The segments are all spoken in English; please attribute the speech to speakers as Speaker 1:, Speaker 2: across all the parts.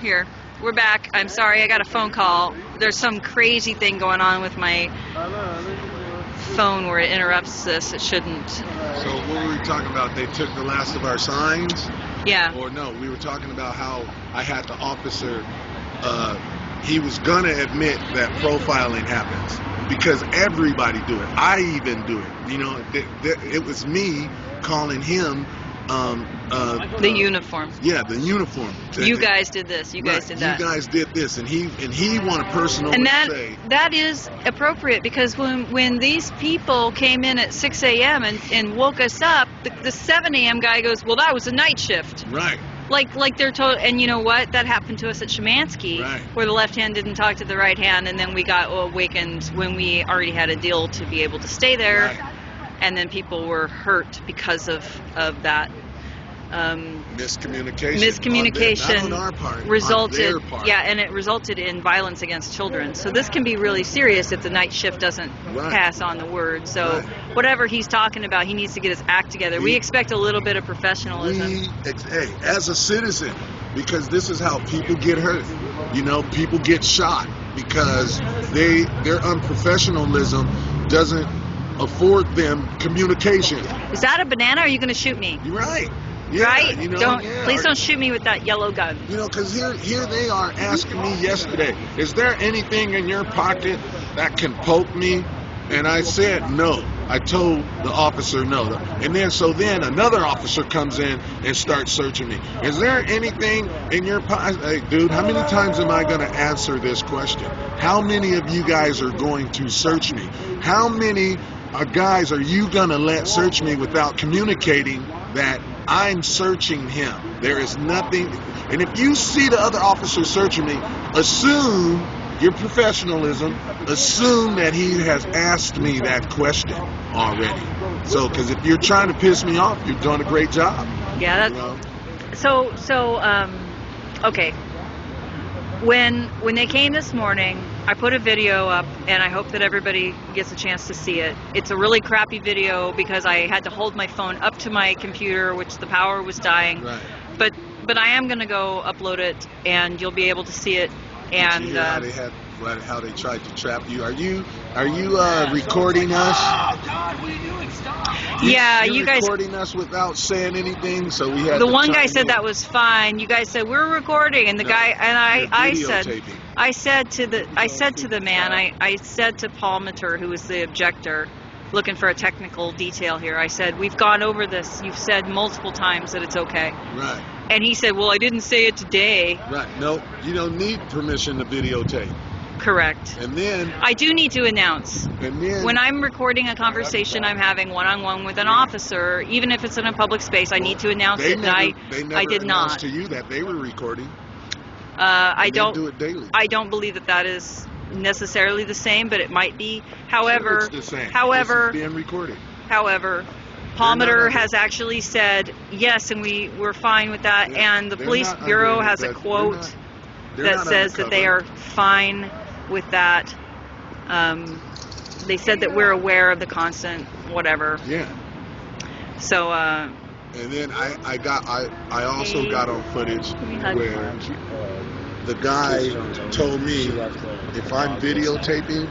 Speaker 1: Here. We're back. I'm sorry, I got a phone call. There's some crazy thing going on with my phone where it interrupts this. It shouldn't.
Speaker 2: So what were we talking about? They took the last of our signs?
Speaker 1: Yeah.
Speaker 2: Or no, we were talking about how I had the officer, he was going to admit that profiling happens because everybody do it. I even do it. You know, it was me calling him
Speaker 1: the uniform.
Speaker 2: Yeah, the uniform.
Speaker 1: You guys did this. You guys did that.
Speaker 2: You guys did this, and he wanted personal.
Speaker 1: And
Speaker 2: say
Speaker 1: that is appropriate because when these people came in at 6 a.m. and woke us up, the 7 a.m. guy goes, "Well, that was a night shift."
Speaker 2: Right.
Speaker 1: Like they're told, and you know what? That happened to us at Szymanski,
Speaker 2: right,
Speaker 1: where the left hand didn't talk to the right hand, and then we got awakened when we already had a deal to be able to stay there,
Speaker 2: right,
Speaker 1: and then people were hurt because of that.
Speaker 2: Miscommunication on our part,
Speaker 1: resulted,
Speaker 2: on their part.
Speaker 1: yeah, and it resulted in violence against children. So this can be really serious if the night shift doesn't pass on the word. So whatever he's talking about, he needs to get his act together. We expect a little bit of professionalism.
Speaker 2: Hey, as a citizen, because this is how people get hurt. You know, people get shot because their unprofessionalism doesn't afford them communication.
Speaker 1: Is that a banana? Or are you going to shoot me?
Speaker 2: You're right. Yeah,
Speaker 1: right?
Speaker 2: You know,
Speaker 1: Please don't shoot me with that yellow gun.
Speaker 2: You know, because here they are asking me yesterday, is there anything in your pocket that can poke me? And I said no. I told the officer no. And then another officer comes in and starts searching me. Is there anything in your pocket? Hey, dude, how many times am I going to answer this question? How many of you guys are going to search me? How many guys are you going to let search me without communicating that I'm searching him? There is nothing. And if you see the other officer searching me, assume your professionalism, assume that he has asked me that question already. So, because if you're trying to piss me off, you're doing a great job.
Speaker 1: Yeah, that's, you know? Okay. When they came this morning, I put a video up, and I hope that everybody gets a chance to see it. It's a really crappy video because I had to hold my phone up to my computer, which the power was dying.
Speaker 2: Right.
Speaker 1: But I am going to go upload it, and you'll be able to see it. And
Speaker 2: how they tried to trap you. Are you recording us?
Speaker 1: Oh God, what are you doing? Stop! Yeah, you guys
Speaker 2: recording us without saying anything. So we had.
Speaker 1: The one guy said that was fine. You guys said we're recording, and the guy and I said to the man, I said to Paul Mater, who was the objector, looking for a technical detail here. I said, we've gone over this. You've said multiple times that it's okay.
Speaker 2: Right.
Speaker 1: And he said, well, I didn't say it today.
Speaker 2: Right. No, you don't need permission to videotape.
Speaker 1: Correct.
Speaker 2: And then
Speaker 1: I do need to announce.
Speaker 2: And then
Speaker 1: when I'm recording a conversation I'm having one-on-one with an officer, even if it's in a public space, I need to announce it.
Speaker 2: They never
Speaker 1: I did not.
Speaker 2: to you that they were recording.
Speaker 1: I don't
Speaker 2: do it daily.
Speaker 1: I don't believe that is necessarily the same, but it might be. However,
Speaker 2: it's the same.
Speaker 1: However,
Speaker 2: this is being recorded.
Speaker 1: However, Palmer has actually said yes, and we're fine with that.
Speaker 2: Yeah,
Speaker 1: and the police bureau has a quote that says that they are fine with that. They said that we're aware of the constant whatever.
Speaker 2: Yeah.
Speaker 1: So.
Speaker 2: And then I also got on footage where the guy told me if I'm videotaping.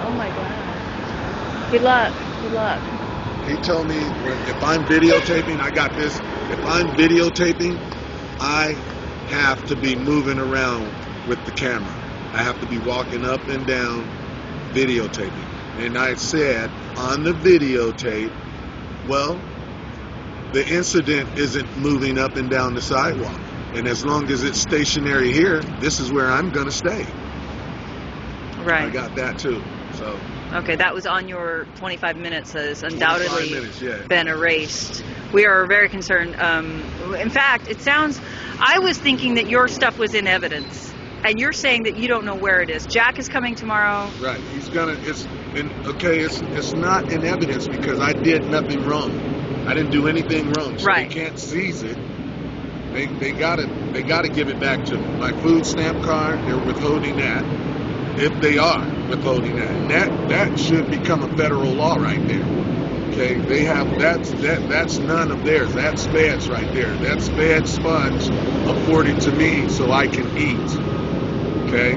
Speaker 1: Oh my God. Good luck. Good luck.
Speaker 2: He told me if I'm videotaping, I got this. If I'm videotaping, I have to be moving around with the camera. I have to be walking up and down videotaping. And I said on the videotape, well, the incident isn't moving up and down the sidewalk. And as long as it's stationary here, this is where I'm going to stay.
Speaker 1: Right.
Speaker 2: I got that too. So.
Speaker 1: Okay, that was on your 25 minutes that has undoubtedly
Speaker 2: minutes,
Speaker 1: been erased. We are very concerned. In fact, it sounds, I was thinking that your stuff was in evidence. And you're saying that you don't know where it is. Jack is coming tomorrow.
Speaker 2: Right. He's gonna. It's not in evidence because I did nothing wrong. I didn't do anything wrong. So
Speaker 1: right.
Speaker 2: They can't seize it. They gotta give it back to me. My food stamp card, they're withholding that. If they are withholding that, and that should become a federal law right there. Okay, they have that's none of theirs. That's feds right there. That's feds funds afforded to me so I can eat. Okay,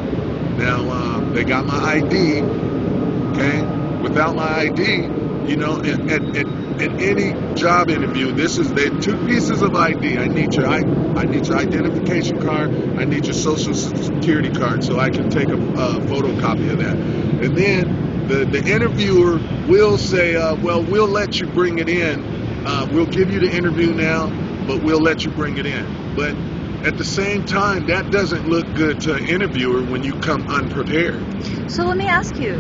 Speaker 2: now they got my ID. Okay, without my ID, you know, in any job interview, they two pieces of ID. I need your identification card. I need your social security card so I can take a photocopy of that. And then the interviewer will say, well, we'll let you bring it in. We'll give you the interview now, but we'll let you bring it in. But at the same time, that doesn't look good to an interviewer when you come unprepared.
Speaker 1: So let me ask you,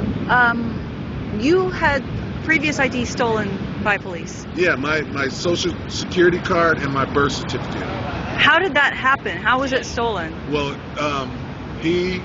Speaker 1: you had previous ID stolen by police.
Speaker 2: Yeah, my social security card and my birth certificate.
Speaker 1: How did that happen? How was it stolen?
Speaker 2: Well, he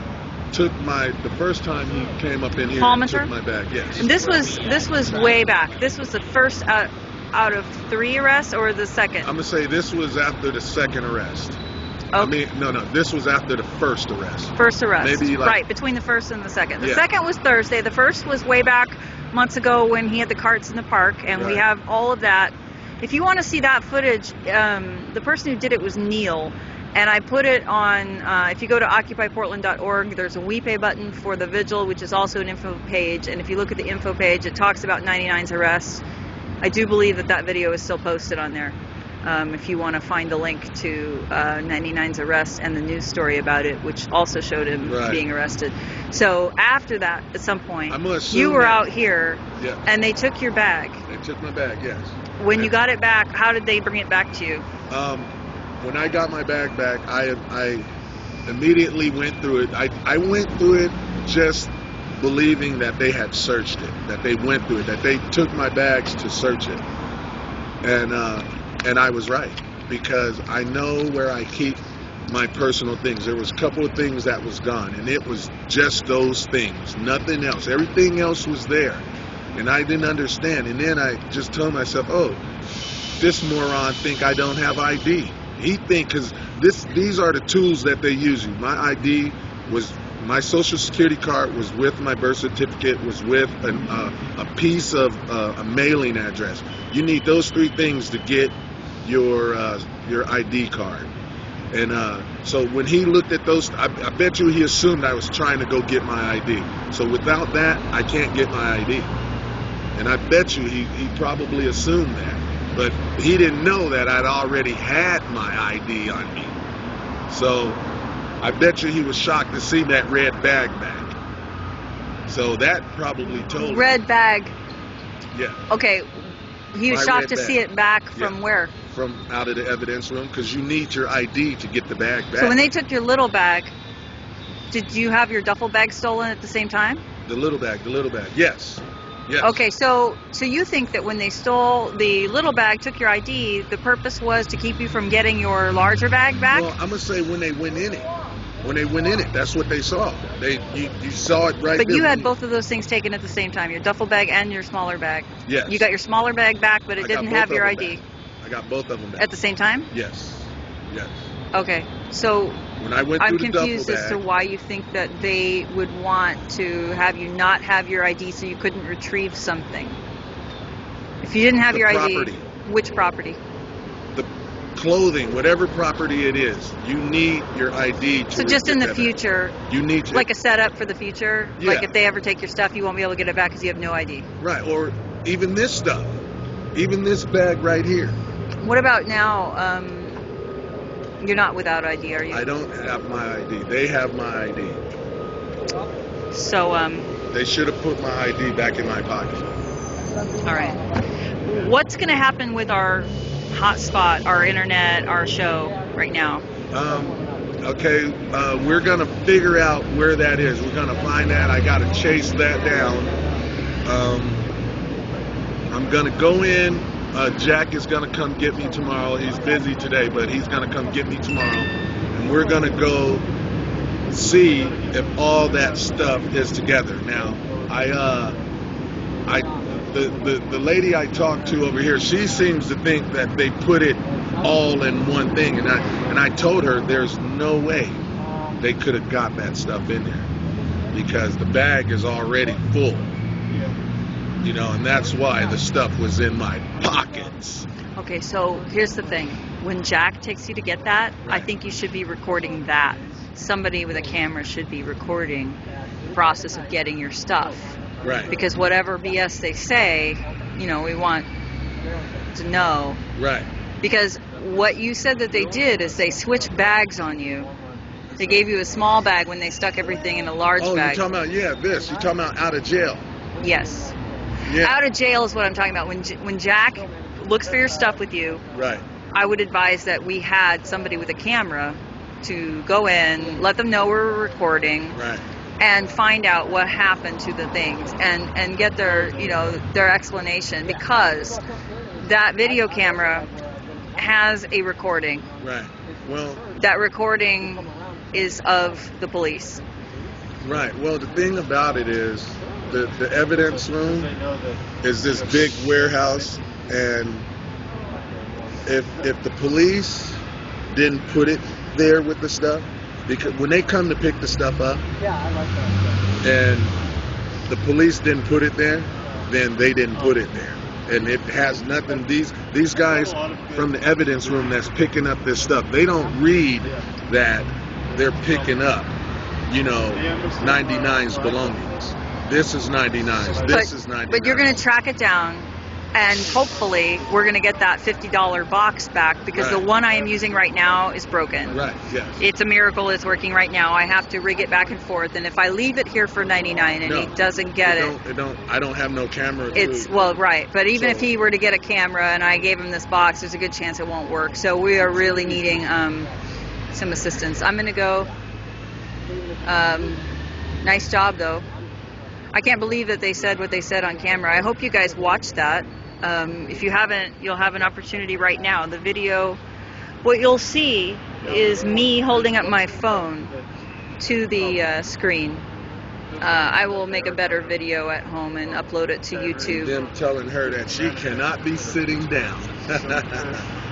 Speaker 2: took the first time he came up in here, he took my bag, yes.
Speaker 1: And this was way back. This was the first out of 3 arrests, or the second?
Speaker 2: I'm going to say this was after the second arrest.
Speaker 1: Okay.
Speaker 2: I mean, no, this was after the first arrest.
Speaker 1: First arrest.
Speaker 2: Maybe
Speaker 1: right, between the first and the second. The
Speaker 2: Yeah.
Speaker 1: second was Thursday. The first was way back months ago when he had the carts in the park, and we
Speaker 2: Right.
Speaker 1: have all of that. If you want to see that footage, the person who did it was Neil, and I put it on, if you go to occupyportland.org, there's a We Pay button for the vigil, which is also an info page, and if you look at the info page, it talks about 99's arrests. I do believe that video is still posted on there. If you want to find the link to 99's arrest and the news story about it, which also showed him
Speaker 2: Right.
Speaker 1: being arrested. So after that, at some point,
Speaker 2: I'm gonna assume
Speaker 1: you were
Speaker 2: that-
Speaker 1: out here,
Speaker 2: Yeah.
Speaker 1: and they took your bag.
Speaker 2: They took my bag, yes.
Speaker 1: When you got it back, how did they bring it back to you?
Speaker 2: When I got my bag back, I immediately went through it. I went through it just believing that they had searched it, that they went through it, that they took my bags to search it. And I was right, because I know where I keep my personal things. There was a couple of things that was gone, and it was just those things, nothing else. Everything else was there, and I didn't understand. And then I just told myself, oh, this moron think I don't have ID. He think, because these are the tools that they use. My ID was, my social security card was with my birth certificate, was with a piece of a mailing address. You need those 3 things to get your ID card. And so when he looked at those, I bet you he assumed I was trying to go get my ID. So without that, I can't get my ID. And I bet you he probably assumed that. But he didn't know that I'd already had my ID on me. So I bet you he was shocked to see that red bag back. So that probably told him.
Speaker 1: Red bag.
Speaker 2: Yeah.
Speaker 1: Okay. He was
Speaker 2: My
Speaker 1: shocked
Speaker 2: red
Speaker 1: to
Speaker 2: bag.
Speaker 1: see it back from
Speaker 2: Yeah.
Speaker 1: where?
Speaker 2: From out of the evidence room, because you need your ID to get the bag back.
Speaker 1: So when they took your little bag, did you have your duffel bag stolen at the same time?
Speaker 2: The little bag, yes. Yes.
Speaker 1: Okay, so you think that when they stole the little bag, took your ID, the purpose was to keep you from getting your larger bag back?
Speaker 2: Well, I'm going to say when they went in it. When they went in it, that's what they saw. You saw it right
Speaker 1: But
Speaker 2: there.
Speaker 1: you had both of those things taken at the same time, your duffel bag and your smaller bag.
Speaker 2: Yes.
Speaker 1: You got your smaller bag back, but it
Speaker 2: I got
Speaker 1: didn't
Speaker 2: both
Speaker 1: have your
Speaker 2: of them
Speaker 1: ID.
Speaker 2: back. I got both of them back.
Speaker 1: At the same time?
Speaker 2: Yes. Yes.
Speaker 1: Okay, so
Speaker 2: When I went
Speaker 1: I'm
Speaker 2: through the duffel
Speaker 1: confused as to
Speaker 2: bag,
Speaker 1: why you think that they would want to have you not have your ID so you couldn't retrieve something. If you didn't have
Speaker 2: The
Speaker 1: your
Speaker 2: property.
Speaker 1: ID, which property?
Speaker 2: the clothing, whatever property it is, you need your ID to
Speaker 1: So just
Speaker 2: get
Speaker 1: in the
Speaker 2: that back.
Speaker 1: future,
Speaker 2: You need to,
Speaker 1: like a setup for the future?
Speaker 2: Yeah.
Speaker 1: Like if they ever take your stuff, you won't be able to get it back because you have no ID.
Speaker 2: right, or even this stuff, even this bag right here.
Speaker 1: What about now? You're not without ID, are you?
Speaker 2: I don't have my ID. They have my ID.
Speaker 1: So,
Speaker 2: They should have put my ID back in my pocket.
Speaker 1: all right. What's going to happen with our hotspot, our internet, our show right now?
Speaker 2: Okay, we're gonna figure out where that is. We're gonna find that. I gotta chase that down. I'm gonna go in. Jack is gonna come get me tomorrow. He's busy today, but he's gonna come get me tomorrow, and we're gonna go see if all that stuff is together. Now, the lady I talked to over here, she seems to think that they put it all in one thing, and I told her there's no way they could have got that stuff in there because the bag is already full. You know, and that's why the stuff was in my pockets.
Speaker 1: Okay, so here's the thing. When Jack takes you to get that, I
Speaker 2: Right.
Speaker 1: think you should be recording that. Somebody with a camera should be recording the process of getting your stuff.
Speaker 2: Right.
Speaker 1: Because whatever BS they say, you know, we want to know.
Speaker 2: Right.
Speaker 1: Because what you said that they did is they switched bags on you. They gave you a small bag when they stuck everything in a large
Speaker 2: Oh,
Speaker 1: bag.
Speaker 2: you're talking about this. You're talking about out of jail.
Speaker 1: Yes.
Speaker 2: Yeah.
Speaker 1: Out of jail is what I'm talking about. When Jack looks for your stuff with you,
Speaker 2: Right.
Speaker 1: I would advise that we had somebody with a camera to go in, let them know we're recording,
Speaker 2: Right.
Speaker 1: and find out what happened to the things and get their, you know, their explanation, because that video camera has a recording.
Speaker 2: Right. Well,
Speaker 1: That recording is of the police.
Speaker 2: right. Well, the thing about it is the evidence room is this big warehouse, and if the police didn't put it there with the stuff, because when they come to pick the stuff up, and the police didn't put it there, then they didn't put it there. And it has nothing. These guys from the evidence room that's picking up this stuff, they don't read that they're picking up, you know, 99's belongings. This is 99's. This is 99's.
Speaker 1: But you're going to track it down, and hopefully we're going to get that $50 box back, because the
Speaker 2: Right.
Speaker 1: one I am using right now is broken.
Speaker 2: Right. Yes.
Speaker 1: It's a miracle it's working right now. I have to rig it back and forth, and if I leave it here for 99 and
Speaker 2: No.
Speaker 1: he doesn't get it,
Speaker 2: I don't have no camera.
Speaker 1: it's,
Speaker 2: to-
Speaker 1: well, right. But even
Speaker 2: So-
Speaker 1: if he were to get a camera and I gave him this box, there's a good chance it won't work. So we are really needing some assistance. I'm going to go. Nice job, though. I can't believe that they said what they said on camera. I hope you guys watched that. If you haven't, you'll have an opportunity right now. The video, what you'll see is me holding up my phone to the screen. I will make a better video at home and upload it to YouTube.
Speaker 2: Them telling her that she cannot be sitting down.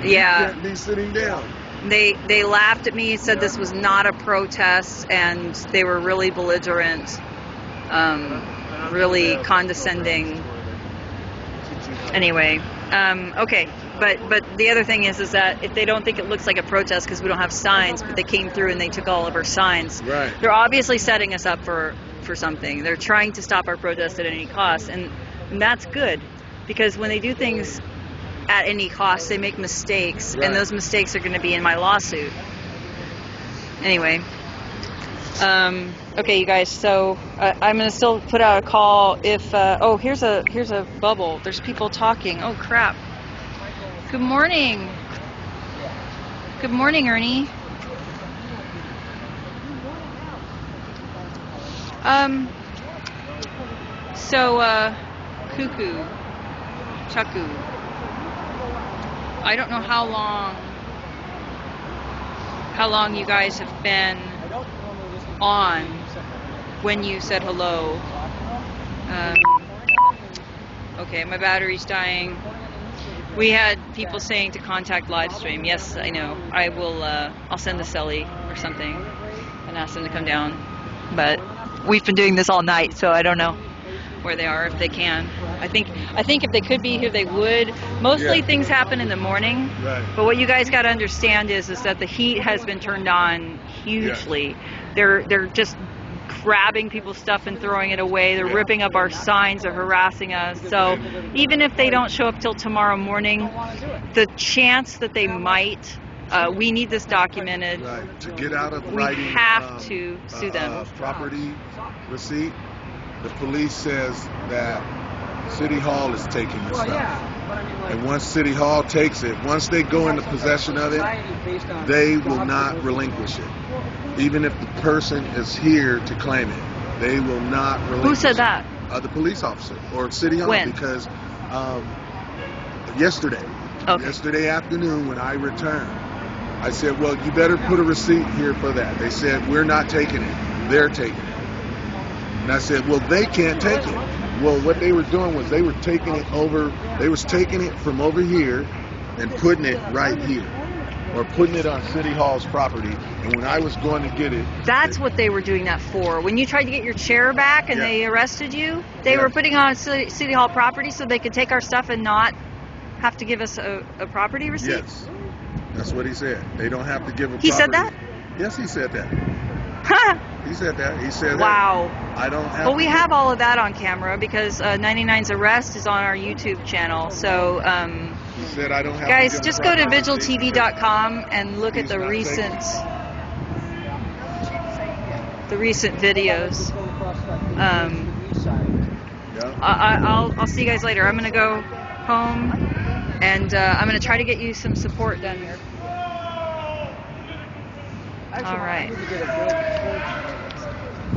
Speaker 1: Yeah.
Speaker 2: You can't be sitting down.
Speaker 1: They laughed at me, said this was not a protest, and they were really belligerent, really condescending. Anyway, okay, but the other thing is that if they don't think it looks like a protest because we don't have signs, but they came through and they took all of our signs,
Speaker 2: Right.
Speaker 1: they're obviously setting us up for something. They're trying to stop our protest at any cost, and that's good, because when they do things at any cost, they make mistakes,
Speaker 2: Right.
Speaker 1: and those mistakes are going to be in my lawsuit. Anyway, okay, you guys. So I'm going to still put out a call if. Oh, here's a bubble. There's people talking. Oh crap. Good morning. Good morning, Ernie. So Cuckoo, Chaku. I don't know how long you guys have been on when you said hello. Okay, my battery's dying. We had people saying to contact Livestream. Yes, I know. I will. I'll send a Selly or something and ask them to come down. But we've been doing this all night, so I don't know where they are, if they can. I think if they could be here, they would. Mostly
Speaker 2: Yeah.
Speaker 1: things happen in the morning.
Speaker 2: Right.
Speaker 1: But what you guys got to understand is that the heat has been turned on hugely. They're just grabbing people's stuff and throwing it away. They're
Speaker 2: Yeah.
Speaker 1: ripping up our signs. They're harassing us. So even if they don't show up till tomorrow morning, the chance that they might, we need this documented.
Speaker 2: Right. To get out of
Speaker 1: We
Speaker 2: writing,
Speaker 1: have to sue them.
Speaker 2: Property receipt. The police says that City Hall is taking the stuff. And once City Hall takes it, once they go into possession of it, they will not relinquish it. Even if the person is here to claim it, they will not relinquish
Speaker 1: Who said
Speaker 2: it.
Speaker 1: that?
Speaker 2: The police officer or City Hall.
Speaker 1: When?
Speaker 2: Because yesterday.
Speaker 1: Okay.
Speaker 2: Yesterday afternoon when I returned, I said, well, you better put a receipt here for that. They said, we're not taking it. They're taking it. And I said, well, they can't take it. Well, what they were doing was they were taking it over, they was taking it from over here and putting it right here. or putting it on City Hall's property. And when I was going to get it,
Speaker 1: That's what they were doing that for. When you tried to get your chair back and
Speaker 2: Yeah.
Speaker 1: they arrested you, they
Speaker 2: Yeah.
Speaker 1: were putting it on City Hall property so they could take our stuff and not have to give us a property receipt.
Speaker 2: yes, that's what he said. They don't have to give a
Speaker 1: He said
Speaker 2: property- Yes, he said that. He said that. He said
Speaker 1: Wow.
Speaker 2: that. I don't have
Speaker 1: Well, we
Speaker 2: to
Speaker 1: have all of that on camera because 99's arrest is on our YouTube channel. So,
Speaker 2: He said I don't have
Speaker 1: guys,
Speaker 2: to give
Speaker 1: just
Speaker 2: a
Speaker 1: go to
Speaker 2: property
Speaker 1: vigiltv.com and look at
Speaker 2: He's
Speaker 1: the
Speaker 2: not
Speaker 1: recent videos.
Speaker 2: Yeah.
Speaker 1: I'll see you guys later. I'm gonna go home and I'm gonna try to get you some support down here. All right.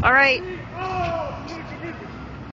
Speaker 1: All right.